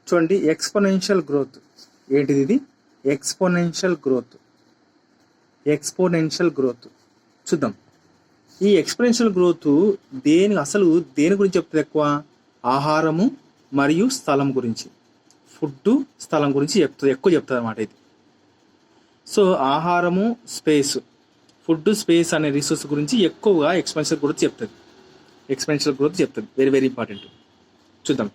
చూడండి, exponential growth ఏంటిది? ఇది ఎక్స్పోనెన్షియల్ గ్రోత్ చూద్దాం. ఈ ఎక్స్పోనెన్షియల్ గ్రోత్ దేని గురించి చెప్తుంది? ఎక్కువ ఆహారము మరియు స్థలం గురించి, ఫుడ్ స్థలం గురించి ఎక్కువ చెప్తుంది అన్నమాట ఇది. సో ఆహారము, ఫుడ్, స్పేస్ అనే రిసోర్స్ గురించి ఎక్కువగా ఎక్స్పోనెన్షియల్ గ్రోత్ చెప్తుంది. Very very important. చూద్దాం.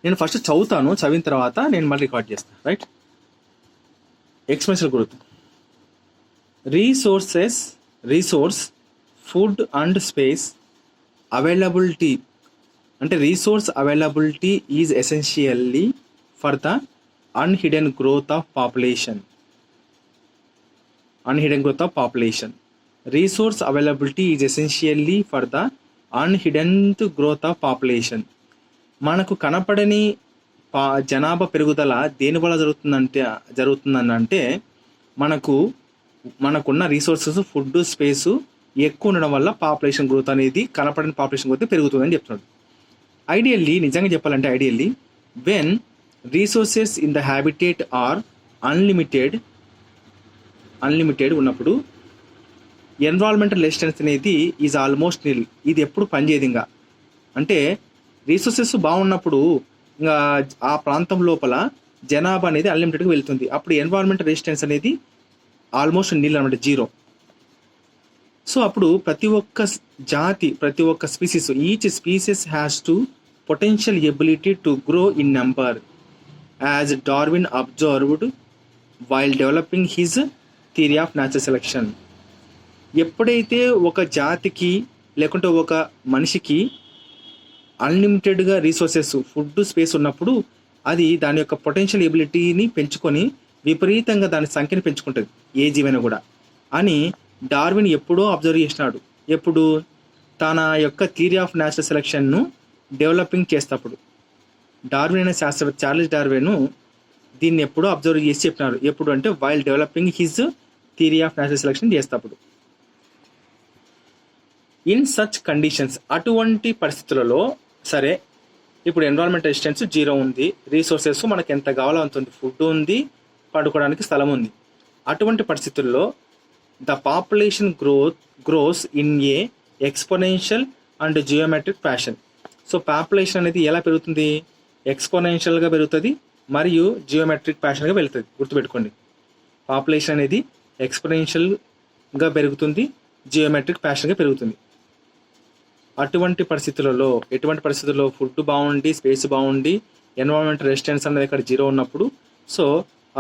నేను ఫస్ట్ చదువుతాను, చదివిన తర్వాత నేను మళ్ళీ రికార్డ్ చేస్తాను. Right. Exponential growth. Resource, food and space availability, అంటే resource availability is essentially for the unhindered growth of population. Resource availability is essentially for the unhidden growth of population. మనకు కనపడని జనాభా పెరుగుదల దేని వల్ల జరుగుతుందంటే మనకున్న రిసోర్సెస్, ఫుడ్, స్పేస్ ఎక్కువ ఉండడం వల్ల పాపులేషన్ గ్రోత్ అనేది, కనపడని పాపులేషన్ గ్రోత్ పెరుగుతుందని చెప్తున్నాడు. నిజంగా చెప్పాలంటే when resources in the habitat are unlimited ఉన్నప్పుడు ఎన్విరాన్మెంటల్ రెసిస్టెన్స్ అనేది ఈజ్ ఆల్మోస్ట్ నిల్. ఇది ఎప్పుడు పనిచేయదు. ఇంకా అంటే రిసోర్సెస్ బాగున్నప్పుడు ఇంకా ఆ ప్రాంతం లోపల జనాభా అనేది అన్లిమిటెడ్గా వెళ్తుంది. అప్పుడు ఎన్విరాన్మెంటల్ రెసిస్టెన్స్ అనేది ఆల్మోస్ట్ నిల్ అనమాట, జీరో. సో అప్పుడు ప్రతి ఒక్క జాతి, ప్రతి ఒక్క species, each species has to potential ability to grow in number as Darwin observed while developing his theory of natural selection. ఎప్పుడైతే ఒక జాతికి లేకుంటే ఒక మనిషికి అన్లిమిటెడ్గా రిసోర్సెస్, ఫుడ్, స్పేస్ ఉన్నప్పుడు అది దాని యొక్క పొటెన్షియల్ ఎబిలిటీని పెంచుకొని విపరీతంగా దాని సంఖ్యని పెంచుకుంటుంది, ఏ జీవైనా కూడా అని డార్విన్ ఎప్పుడో అబ్జర్వ్ చేసినాడు. ఎప్పుడు? తన యొక్క థియరీ ఆఫ్ న్యాచురల్ సెలెక్షన్ను డెవలపింగ్ చేసేటప్పుడు. డార్విన్ అనే శాస్త్రవేత్త చార్లెస్ డార్విన్ దీన్ని ఎప్పుడో అబ్జర్వ్ చేసి చెప్పినారు. ఎప్పుడు అంటే while developing his theory of natural selection చేసేటప్పుడు. ఇన్ సచ్ కండిషన్స్, అటువంటి పరిస్థితులలో, సరే ఇప్పుడు ఎన్విరాన్మెంట్ రెసిస్టెన్స్ జీరో ఉంది, రిసోర్సెస్ మనకు ఎంత కావాలో అంత ఉంది, ఫుడ్ ఉంది, పడుకోవడానికి స్థలం ఉంది. అటువంటి పరిస్థితుల్లో the population gross in a exponential and geometric fashion. So population అనేది ఎలా పెరుగుతుంది? ఎక్స్పోనెన్షియల్గా పెరుగుతుంది మరియు జియోమెట్రిక్ ఫ్యాషన్గా వెళ్తుంది. గుర్తుపెట్టుకోండి, పాపులేషన్ అనేది ఎక్స్పోనెన్షియల్గా పెరుగుతుంది, జియోమెట్రిక్ ఫ్యాషన్గా పెరుగుతుంది. ఎటువంటి పరిస్థితుల్లో ఫుడ్ బాగుండి, స్పేస్ బాగుండి, ఎన్విరాన్మెంటల్ రెసిస్టెన్స్ అనేది అక్కడ జీరో ఉన్నప్పుడు, సో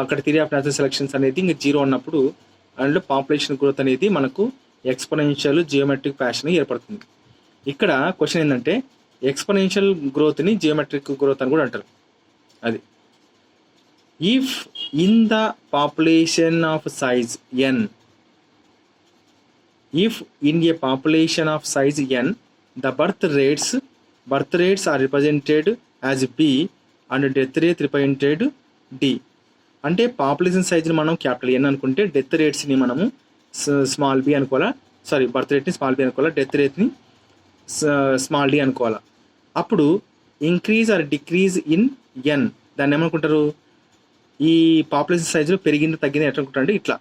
అక్కడ థియరీ ఆఫ్ న్యాచురల్ సెలెక్షన్స్ అనేది ఇంకా జీరో ఉన్నప్పుడు అండ్ పాపులేషన్ గ్రోత్ అనేది మనకు ఎక్స్పోనెన్షియల్, జియోమెట్రిక్ ఫ్యాషన్ ఏర్పడుతుంది. ఇక్కడ క్వశ్చన్ ఏంటంటే ఎక్స్పోనెన్షియల్ గ్రోత్ని జియోమెట్రిక్ గ్రోత్ అని కూడా అంటారు. అది if in the population of size n, if in a population of size n the birth rates are represented as b and death rate represented d. అంటే population సైజ్ని మనం capital n అనుకుంటే death రేట్స్ని మనము small b అనుకోవాలా, birth రేట్ని small b అనుకోవాలా, death రేట్ని small d అనుకోవాలా. అప్పుడు increase or decrease in n, దాన్ని ఏమనుకుంటారు? ఈ పాపులేషన్ సైజులో పెరిగింది తగ్గింది ఎట్లా అనుకుంటారు అంటే ఇట్లా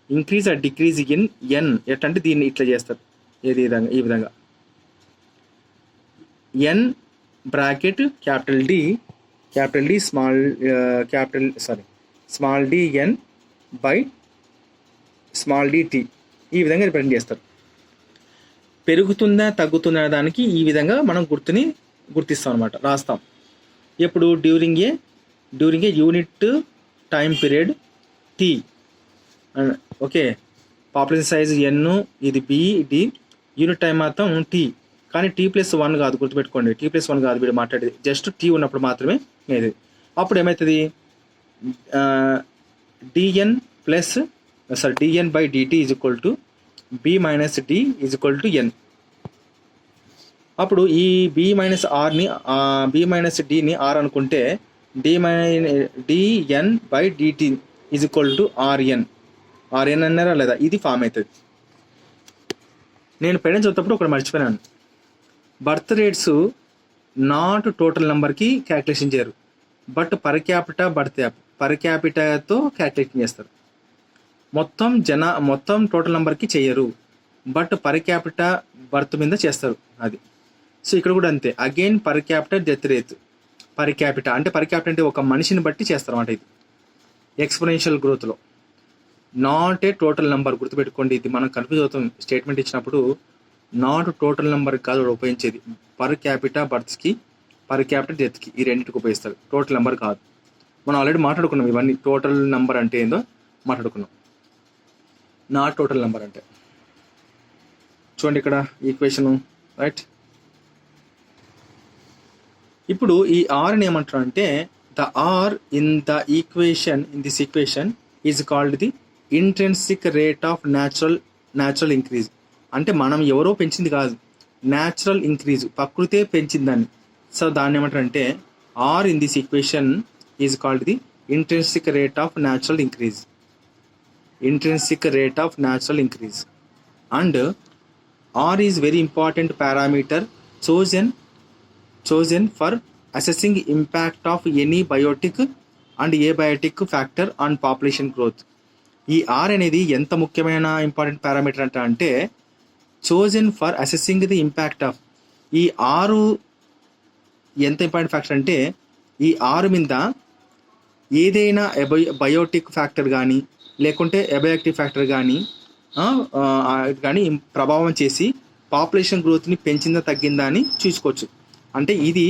increase or decrease in n. ఎట్లా అంటే దీన్ని ఇట్లా చేస్తారు, ఈ విధంగా n bracket capital D small d n by small d t, ఈ విధంగా రిప్రజెంట్ చేస్తారు. పెరుగుతుందా తగ్గుతుందా దానికి ఈ విధంగా మనం గుర్తిస్తాం అనమాట, రాస్తాం. ఎప్పుడు? During a unit time period t. Okay, population size n, ఇది b, d, యూనిట్ టైం మాత్రం t. కానీ t+1 కాదు, గుర్తుపెట్టుకోండి, t+1 కాదు వీడు మాట్లాడేది, జస్ట్ t ఉన్నప్పుడు మాత్రమే ఇది. అప్పుడు ఏమవుతుంది? dn by dt is equal to b minus d is equal to n. అప్పుడు ఈ b మైనస్ dని r అనుకుంటే dn by dt is equal to rn అన్నారా లేదా? ఇది ఫామ్ అవుతుంది. నేను పెన్ చదువుతప్పుడు ఒకటి మర్చిపోయినాను. బర్త్ రేట్స్ నాట్ టోటల్ నెంబర్కి క్యాల్కులేషన్ చేయరు. బట్ పర్ క్యాపిటా పర్ క్యాపిటాతో క్యాల్కులేషన్ చేస్తారు. మొత్తం టోటల్ నెంబర్కి చేయరు, బట్ పర్ క్యాపిటా బర్త్ మీద చేస్తారు అది. సో ఇక్కడ కూడా అంతే, again per capita death rate. Per capita అంటే ఒక మనిషిని బట్టి చేస్తారు అన్నమాట. ఇది ఎక్స్పోనెన్షియల్ గ్రోత్లో, నాట్ ఏ టోటల్ నెంబర్. గుర్తుపెట్టుకోండి, ఇది మనం కన్ఫ్యూజ్ అవుతాం. స్టేట్మెంట్ ఇచ్చినప్పుడు నాట్ టోటల్ నెంబర్ కాదు ఉపయోగించేది, పర్ క్యాపిటా బర్త్స్కి పర్ క్యాపిటల్ డెత్కి ఈ రెండింటికి ఉపయోగిస్తారు, టోటల్ నెంబర్ కాదు. మనం ఆల్రెడీ మాట్లాడుకున్నాం ఇవన్నీ, టోటల్ నెంబర్ అంటే ఏందో మాట్లాడుకున్నాం, నాట్ టోటల్ నెంబర్ అంటే. చూడండి ఇక్కడ ఈక్వేషన్, రైట్. ఇప్పుడు ఈ ఆర్ని ఏమంటారు అంటే, the R in this equation is called the intrinsic rate of natural increase. అంటే మనం ఎవరో పెంచింది కాదు, న్యాచురల్ ఇంక్రీజ్, ప్రకృతే పెంచిందని. సో దాన్ని ఏమంటారు అంటే, R in this equation is called the intrinsic rate of natural increase. And R is very important parameter chosen for assessing impact of any biotic and abiotic factor on population growth. ఈ are అనేది ఎంత ముఖ్యమైన important parameter అంటే chosen for assessing the impact of. ఈ ఆరు ఎంత important factor అంటే, ఈ ఆరు మీద ఏదైనా బయోటిక్ ఫ్యాక్టర్ కానీ లేకుంటే అబయోటిక్ ఫ్యాక్టర్ కానీ ప్రభావం చేసి పాపులేషన్ గ్రోత్ని పెంచిందా తగ్గిందా అని చూసుకోవచ్చు. అంటే ఇది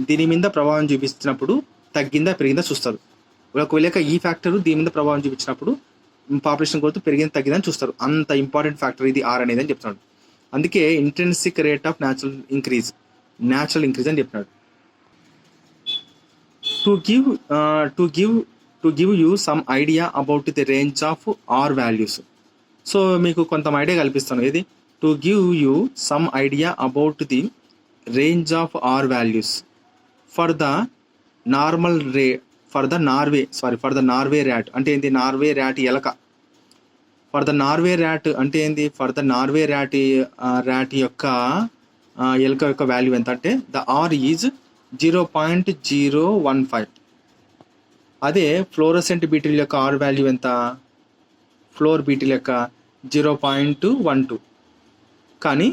దీని మీద ప్రభావం చూపించినప్పుడు తగ్గిందా పెరిగిందా చూస్తారు. ఒకవేళ ఈ ఫ్యాక్టర్ దీని మీద ప్రభావం చూపించినప్పుడు పాపులేషన్ గ్రోత్ పెరిగిందా తగ్గిందా అని చూస్తారు. అంత ఇంపార్టెంట్ ఫ్యాక్టర్ ఇది ఆర్ అనేది అని చెప్తున్నాడు. అందుకే intrinsic rate of natural increase అని చెప్తున్నాడు. To give you some idea about the range of R values. So మీకు కొంత ఐడియా కల్పిస్తాను. ఇది to give you some idea about the range of R values for the Norway rat. అంటే ఏంటి? Norway rat ఎలక. For the Norway rat అంటే ఏంటి? For the Norway rat యొక్క ఎలక యొక్క వాల్యూ ఎంత అంటే ద ఆర్ ఈజ్ 0.015. అదే ఫ్లోరసెంట్ బీటిల్ యొక్క ఆర్ వాల్యూ ఎంత? ఫ్లోర్ బీటిల్ యొక్క 0.12. కానీ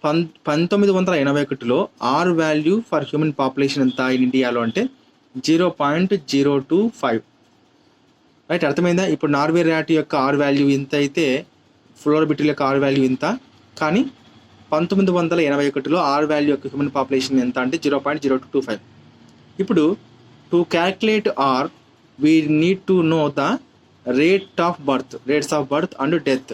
1981లో r value for human population ఎంత ఇన్ ఇండియాలో అంటే 0.025. రైట్, అర్థమైందా? ఇప్పుడు నార్వే ర్యాట్ యొక్క ఆర్ వాల్యూ ఇంత అయితే ఫ్లోర్ బీటిల్ యొక్క ఆర్ వాల్యూ ఇంత. కానీ 1981లో ఆర్ వాల్యూ యొక్క హ్యూమన్ పాపులేషన్ ఎంత అంటే 0.0225. ఇప్పుడు to calculate r we need to know the rates of birth and death.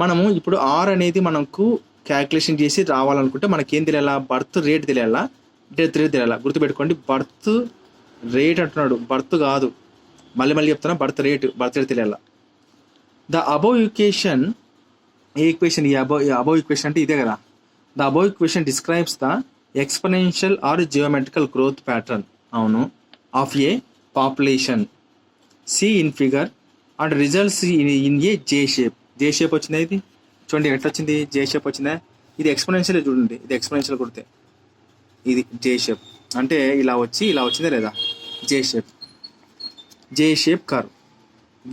మనము ఇప్పుడు ఆర్ అనేది మనకు క్యాల్కులేషన్ చేసి రావాలనుకుంటే మనకేం తెలియాలా? బర్త్ రేట్ తెలియాలా, డెత్ రేట్ తెలియాలా. గుర్తుపెట్టుకోండి, బర్త్ రేట్ అంటున్నాడు, బర్త్ కాదు. మళ్ళీ చెప్తున్నా, బర్త్ రేట్ తెలియాలా. ద అబోవ్ ఈక్వేషన్ అంటే ఇదే కదా. The above equation describes the exponential or geometrical growth pattern, అవును, of a population. See in figure and results in a J shape వచ్చిందా? ఇది చూడండి ఎట్లా వచ్చింది, జే షేప్ వచ్చిందా? ఇది ఎక్స్పోనెన్షియల్, చూడండి ఇది ఎక్స్పోనెన్షియల్ కొడితే ఇది జే షేప్ అంటే ఇలా వచ్చిందా లేదా? J shape curve.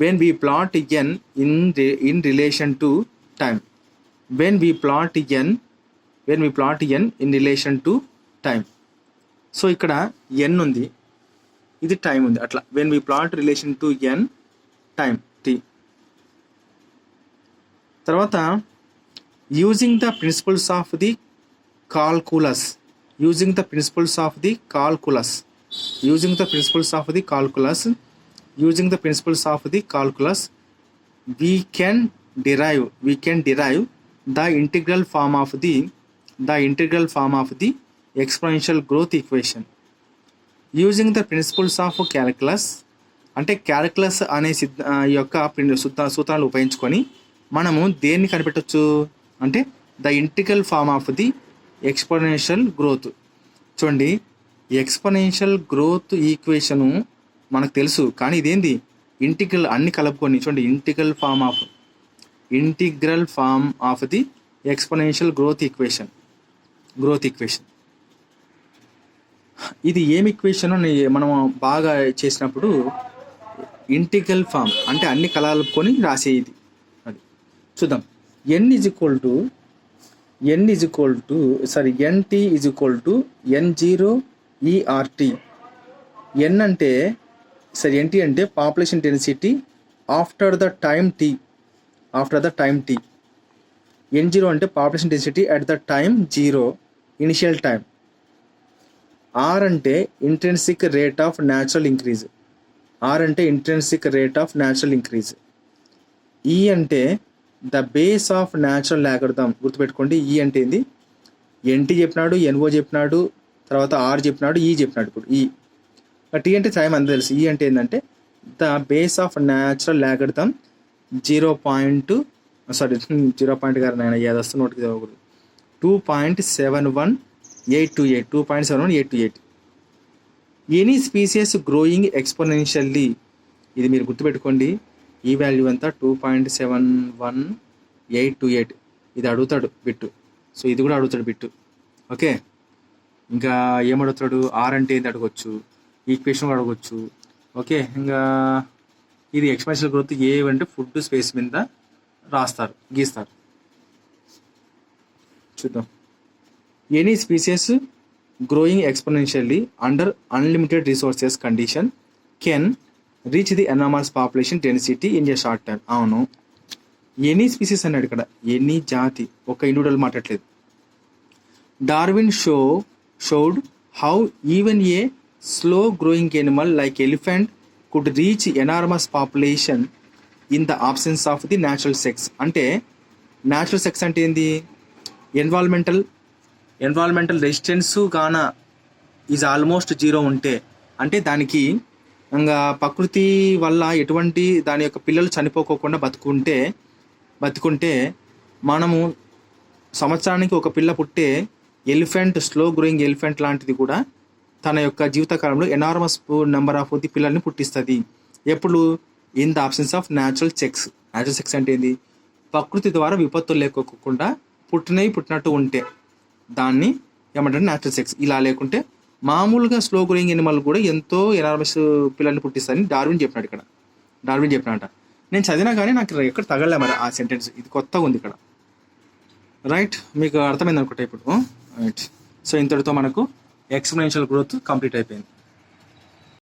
When we plot N in relation to time. When we plot N in relation to time. So ఇక్కడ ఎన్ ఉంది, ఇది టైం ఉంది, అట్లా when we plot relation to N time t. తర్వాత using the principles of the calculus we can derive the integral form of the exponential growth equation using the principles of calculus. అంటే calculus అనే యొక్క సూత్రాలు ఉపయోగించుకొని మనము దేన్ని కనిపెట్టవచ్చు అంటే the integral form of the exponential growth. చూడండి, ఎక్స్పోనెన్షియల్ గ్రోత్ ఈక్వేషను మనకు తెలుసు, కానీ ఇదేంది? ఇంటిగ్రల్ అన్ని కలుపుకొని. చూడండి, integral form of the exponential growth equation. ఇది ఏం ఈక్వేషన్ మనం బాగా చేసినప్పుడు ఇంటిగ్రల్ ఫామ్, అంటే అన్ని కలుపుకొని రాసేది. అది చూద్దాం. N is equal to N t is equal to N0 ERT. N అంటే ఎన్టీ అంటే population density after the time t. N0 అంటే population density at the time 0, initial time. R అంటే intrinsic rate of natural increase. E అంటే the base of natural logarithm. గుర్తుపెట్టుకోండి, e అంటే ఏంది? NT చెప్పినాడు, NO చెప్పినాడు, తర్వాత ఆర్ చెప్పినాడు, ఈ చెప్పినాడు. ఇప్పుడు ఈ టీ అంటే టైం అంతా తెలుసు. ఈ అంటే ఏంటంటే the base of natural logarithm 0.0 గారు నేను ఏది వస్తున్న నోటికి చదవకూడదు. 2.71828. Any species growing exponentially. ఇది మీరు గుర్తుపెట్టుకోండి. ఈ వాల్యూ ఎంత? 2.71828. ఇది అడుగుతాడు బిట్టు. సో ఇది కూడా అడుగుతాడు బిట్టు. ఓకే, ఇంకా ఏమడుగుతాడు? ఆర్ అంటే ఏంటి అడగొచ్చు, ఈక్వేషన్ అడగొచ్చు. ఓకే, ఇంకా ఇది ఎక్స్పోనెన్షియల్ గ్రోత్ ఏవంటే ఫుడ్ స్పేస్ మీద గీస్తారు. చూద్దాం. Any species growing exponentially under unlimited resources condition can reach the enormous population density in a short time. అవును, ఎనీ స్పీసీస్ అన్నాడు ఇక్కడ, ఎనీ జాతి, ఒక ఇండివిజువల్ మాట్లాడలేదు. Darwin showed how even a slow growing animal like elephant could reach enormous population in the absence of the natural checks. అంటే natural checks అంటే ఏంది? Environmental resistance గాన ఈజ్ ఆల్మోస్ట్ 0 ఉంటే, అంటే దానికి ఇంకా ప్రకృతి వల్ల ఎటువంటి దాని యొక్క పిల్లలు చనిపోకోకుండా బతుకుంటే మనము సంవత్సరానికి ఒక పిల్ల పుట్టే స్లో గ్రోయింగ్ ఎలిఫెంట్ లాంటిది కూడా తన యొక్క జీవితకాలంలో ఎనార్మస్ నెంబర్ ఆఫ్ ది పిల్లల్ని పుట్టిస్తుంది. ఎప్పుడు? In the absence of natural checks. అంటే ఏంది? ప్రకృతి ద్వారా విపత్తులు లేకోకుండా పుట్టినట్టు ఉంటే దాన్ని ఏమంటారు? Natural sex. ఇలా లేకుంటే మామూలుగా స్లో గ్రోయింగ్ ఎనిమల్ కూడా ఎంతో ఎనార్మస్ పిల్లల్ని పుట్టిస్తారని డార్విన్ చెప్పినాడు. నేను చదివినా కానీ నాకు ఎక్కడ తగలలే మరి ఆ సెంటెన్స్. ఇది కొత్తగా ఉంది ఇక్కడ. రైట్, మీకు అర్థమైంది అనుకుంటా ఇప్పుడు. రైట్, సో ఇంతటితో మనకు ఎక్స్పోనెన్షియల్ గ్రోత్ కంప్లీట్ అయిపోయింది.